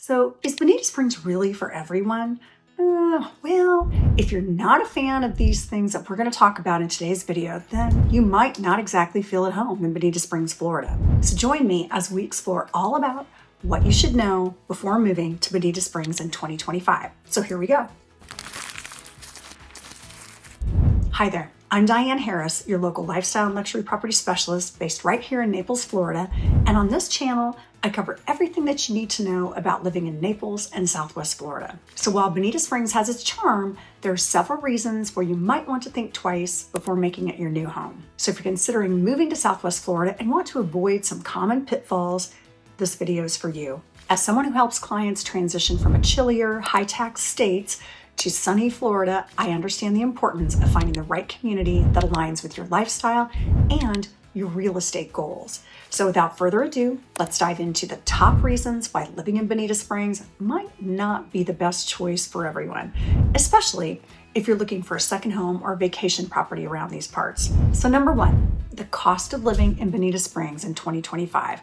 So, is Bonita Springs really for everyone? Well, if you're not a fan of these things that we're going to talk about in today's video, then you might not exactly feel at home in Bonita Springs, Florida. So join me as we explore all about what you should know before moving to Bonita Springs in 2025. So here we go. Hi there. I'm Diane Harris, your local lifestyle and luxury property specialist based right here in Naples, Florida. And on this channel, I cover everything that you need to know about living in Naples and Southwest Florida. So while Bonita Springs has its charm, there are several reasons where you might want to think twice before making it your new home. So if you're considering moving to Southwest Florida and want to avoid some common pitfalls, this video is for you. As someone who helps clients transition from a chillier, high-tax state to sunny Florida, I understand the importance of finding the right community that aligns with your lifestyle and your real estate goals. So without further ado, let's dive into the top reasons why living in Bonita Springs might not be the best choice for everyone, especially if you're looking for a second home or vacation property around these parts. So number one, the cost of living in Bonita Springs in 2025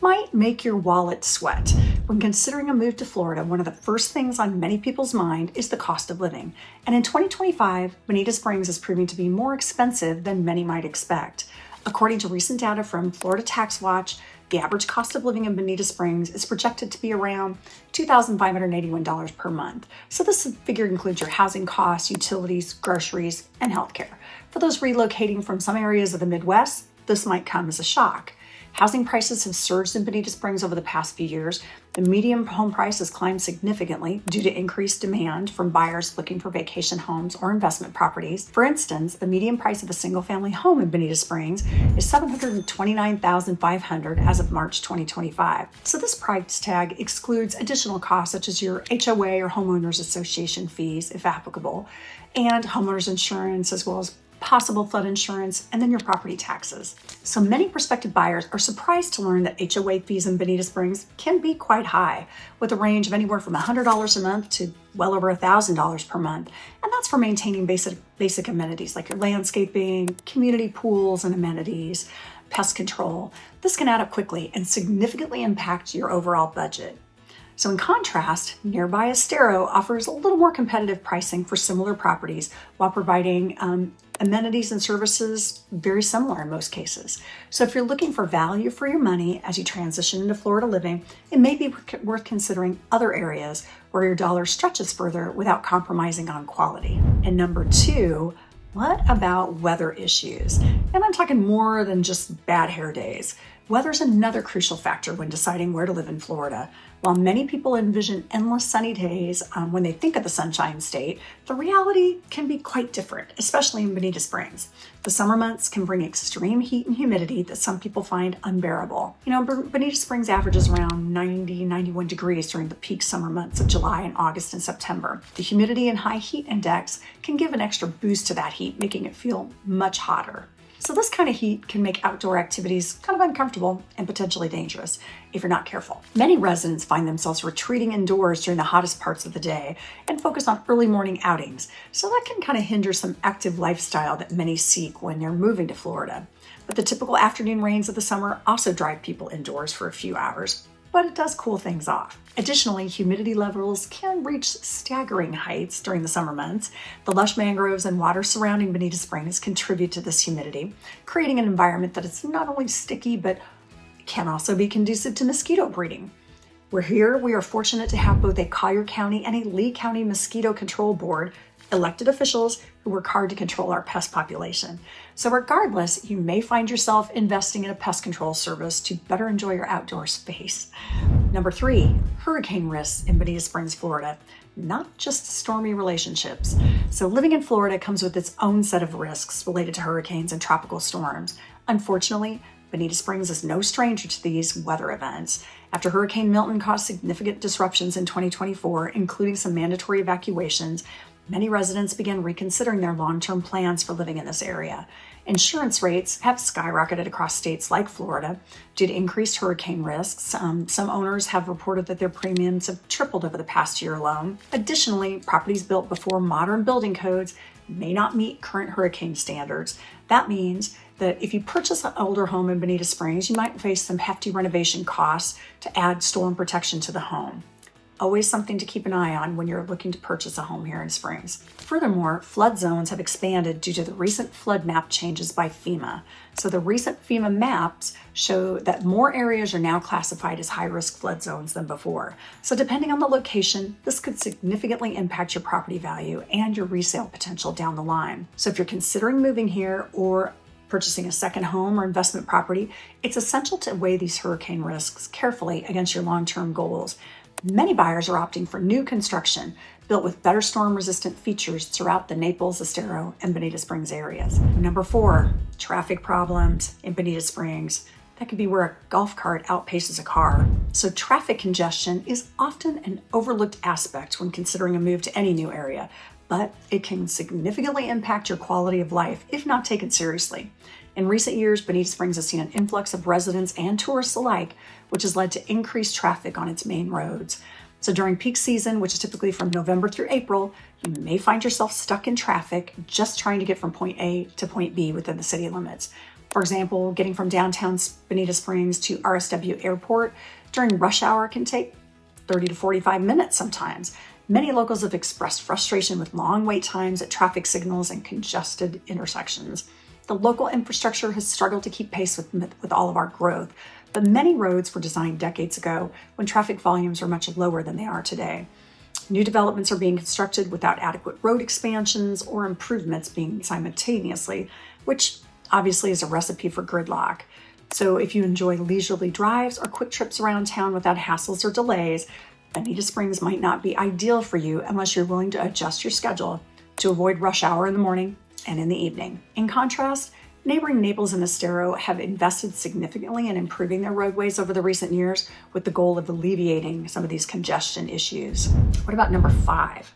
might make your wallet sweat. When considering a move to Florida, one of the first things on many people's mind is the cost of living. And in 2025, Bonita Springs is proving to be more expensive than many might expect. According to recent data from Florida Tax Watch, the average cost of living in Bonita Springs is projected to be around $2,581 per month. So this figure includes your housing costs, utilities, groceries, and healthcare. For those relocating from some areas of the Midwest, this might come as a shock. Housing prices have surged in Bonita Springs over the past few years. The median home price has climbed significantly due to increased demand from buyers looking for vacation homes or investment properties. For instance, the median price of a single-family home in Bonita Springs is $729,500 as of March 2025. So this price tag excludes additional costs such as your HOA or homeowners association fees, if applicable, and homeowners insurance, as well as possible flood insurance, and then your property taxes. So many prospective buyers are surprised to learn that HOA fees in Bonita Springs can be quite high, with a range of anywhere from $100 a month to well over $1,000 per month. And that's for maintaining basic amenities like your landscaping, community pools and amenities, pest control. This can add up quickly and significantly impact your overall budget. So in contrast, nearby Estero offers a little more competitive pricing for similar properties while providing amenities and services very similar in most cases. So if you're looking for value for your money as you transition into Florida living, it may be worth considering other areas where your dollar stretches further without compromising on quality. And number two, what about weather issues? And I'm talking more than just bad hair days. Weather's another crucial factor when deciding where to live in Florida. While many people envision endless sunny days when they think of the Sunshine State, the reality can be quite different, especially in Bonita Springs. The summer months can bring extreme heat and humidity that some people find unbearable. You know, Bonita Springs averages around 91 degrees during the peak summer months of July and August and September. The humidity and high heat index can give an extra boost to that heat, making it feel much hotter. So this kind of heat can make outdoor activities kind of uncomfortable and potentially dangerous if you're not careful. Many residents find themselves retreating indoors during the hottest parts of the day and focus on early morning outings. So that can kind of hinder some active lifestyle that many seek when they're moving to Florida. But the typical afternoon rains of the summer also drive people indoors for a few hours, but it does cool things off. Additionally, humidity levels can reach staggering heights during the summer months. The lush mangroves and water surrounding Bonita Springs contribute to this humidity, creating an environment that is not only sticky, but can also be conducive to mosquito breeding. We are fortunate to have both a Collier County and a Lee County Mosquito Control Board, elected officials who work hard to control our pest population. So regardless, you may find yourself investing in a pest control service to better enjoy your outdoor space. Number three, hurricane risks in Bonita Springs, Florida, not just stormy relationships. So living in Florida comes with its own set of risks related to hurricanes and tropical storms. Unfortunately, Bonita Springs is no stranger to these weather events. After Hurricane Milton caused significant disruptions in 2024, including some mandatory evacuations, many residents began reconsidering their long-term plans for living in this area. Insurance rates have skyrocketed across states like Florida due to increased hurricane risks. Some owners have reported that their premiums have tripled over the past year alone. Additionally, properties built before modern building codes may not meet current hurricane standards. That means that if you purchase an older home in Bonita Springs, you might face some hefty renovation costs to add storm protection to the home. always something to keep an eye on when you're looking to purchase a home here in Springs. Furthermore, flood zones have expanded due to the recent flood map changes by FEMA. So the recent FEMA maps show that more areas are now classified as high-risk flood zones than before. So depending on the location, this could significantly impact your property value and your resale potential down the line. So if you're considering moving here or purchasing a second home or investment property, it's essential to weigh these hurricane risks carefully against your long-term goals. Many buyers are opting for new construction built with better storm-resistant features throughout the Naples, Estero, and Bonita Springs areas. Number 4, traffic problems in Bonita Springs. That could be where a golf cart outpaces a car. So traffic congestion is often an overlooked aspect when considering a move to any new area, but it can significantly impact your quality of life if not taken seriously. In recent years, Bonita Springs has seen an influx of residents and tourists alike, which has led to increased traffic on its main roads. So during peak season, which is typically from November through April, you may find yourself stuck in traffic just trying to get from point A to point B within the city limits. For example, getting from downtown Bonita Springs to RSW Airport during rush hour can take 30 to 45 minutes sometimes. Many locals have expressed frustration with long wait times at traffic signals and congested intersections. The local infrastructure has struggled to keep pace with all of our growth, but many roads were designed decades ago when traffic volumes were much lower than they are today. New developments are being constructed without adequate road expansions or improvements being simultaneously, which obviously is a recipe for gridlock. So if you enjoy leisurely drives or quick trips around town without hassles or delays, Bonita Springs might not be ideal for you unless you're willing to adjust your schedule to avoid rush hour in the morning and in the evening. In contrast, neighboring Naples and Estero have invested significantly in improving their roadways over the recent years with the goal of alleviating some of these congestion issues. What about number 5?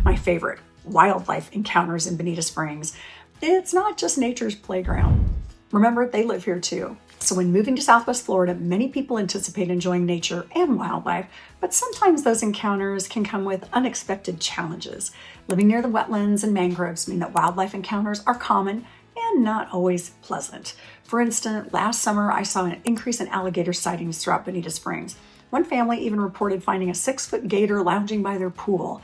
My favorite, wildlife encounters in Bonita Springs. It's not just nature's playground. Remember, they live here too. So when moving to Southwest Florida, many people anticipate enjoying nature and wildlife, but sometimes those encounters can come with unexpected challenges. Living near the wetlands and mangroves mean that wildlife encounters are common and not always pleasant. For instance, last summer I saw an increase in alligator sightings throughout Bonita Springs. One family even reported finding a 6-foot gator lounging by their pool.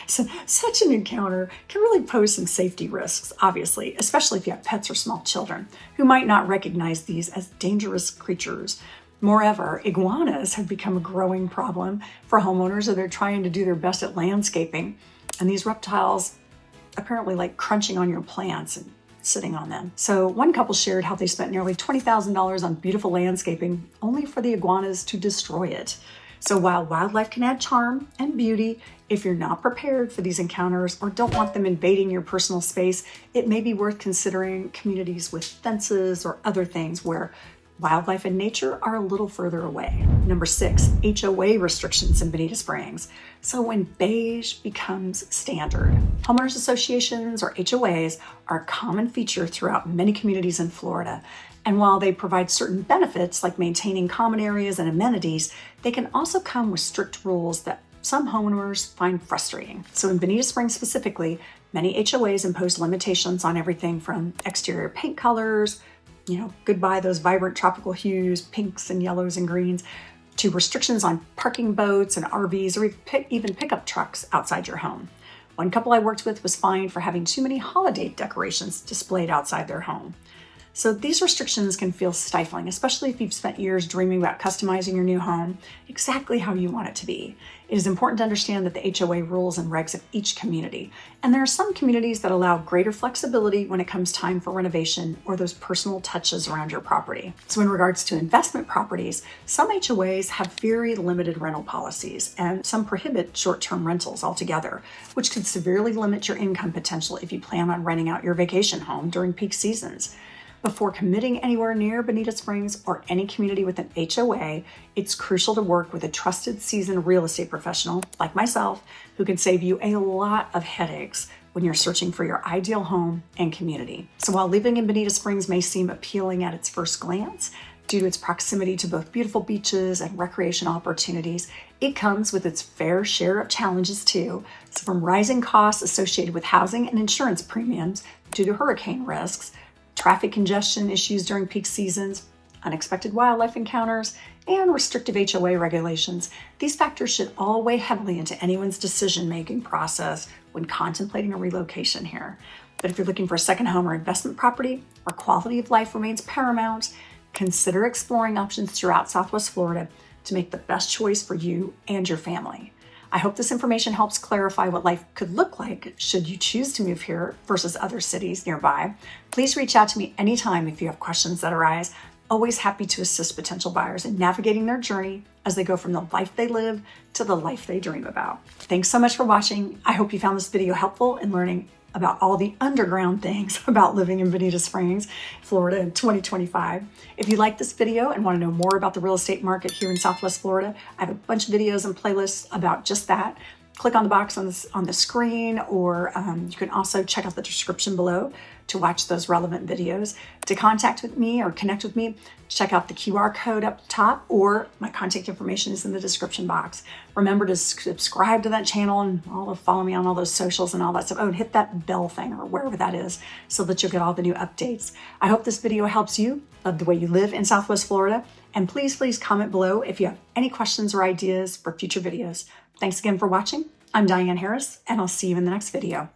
So such an encounter can really pose some safety risks, obviously, especially if you have pets or small children who might not recognize these as dangerous creatures. Moreover, iguanas have become a growing problem for homeowners as they're trying to do their best at landscaping. And these reptiles apparently like crunching on your plants and sitting on them. So one couple shared how they spent nearly $20,000 on beautiful landscaping only for the iguanas to destroy it. So while wildlife can add charm and beauty, if you're not prepared for these encounters or don't want them invading your personal space, it may be worth considering communities with fences or other things where wildlife and nature are a little further away. Number 6, HOA restrictions in Bonita Springs. So when beige becomes standard, homeowners associations or HOAs are a common feature throughout many communities in Florida. And while they provide certain benefits like maintaining common areas and amenities, they can also come with strict rules that some homeowners find frustrating. So in Bonita Springs specifically, many HOAs impose limitations on everything from exterior paint colors, goodbye those vibrant tropical hues, pinks and yellows and greens, to restrictions on parking boats and RVs or even pickup trucks outside your home. One couple I worked with was fined for having too many holiday decorations displayed outside their home. So these restrictions can feel stifling, especially if you've spent years dreaming about customizing your new home exactly how you want it to be. It is important to understand that the HOA rules and regs of each community. And there are some communities that allow greater flexibility when it comes time for renovation or those personal touches around your property. So in regards to investment properties, some HOAs have very limited rental policies and some prohibit short-term rentals altogether, which could severely limit your income potential if you plan on renting out your vacation home during peak seasons. Before committing anywhere near Bonita Springs or any community with an HOA, it's crucial to work with a trusted, seasoned real estate professional like myself who can save you a lot of headaches when you're searching for your ideal home and community. So while living in Bonita Springs may seem appealing at its first glance, due to its proximity to both beautiful beaches and recreation opportunities, it comes with its fair share of challenges too. So from rising costs associated with housing and insurance premiums due to hurricane risks, traffic congestion issues during peak seasons, unexpected wildlife encounters, and restrictive HOA regulations. These factors should all weigh heavily into anyone's decision-making process when contemplating a relocation here. But if you're looking for a second home or investment property where quality of life remains paramount, consider exploring options throughout Southwest Florida to make the best choice for you and your family. I hope this information helps clarify what life could look like should you choose to move here versus other cities nearby. Please reach out to me anytime if you have questions that arise. Always happy to assist potential buyers in navigating their journey as they go from the life they live to the life they dream about. Thanks so much for watching. I hope you found this video helpful in learning about all the underground things about living in Bonita Springs, Florida in 2025. If you like this video and want to know more about the real estate market here in Southwest Florida, I have a bunch of videos and playlists about just that. Click on the box on the screen, or you can also check out the description below to watch those relevant videos. To contact with me or connect with me, check out the QR code up top, or my contact information is in the description box. Remember to subscribe to that channel and follow me on all those socials and all that stuff. Oh, and hit that bell thing or wherever that is so that you'll get all the new updates. I hope this video helps you love the way you live in Southwest Florida. And please comment below if you have any questions or ideas for future videos. Thanks again for watching. I'm Diane Harris, and I'll see you in the next video.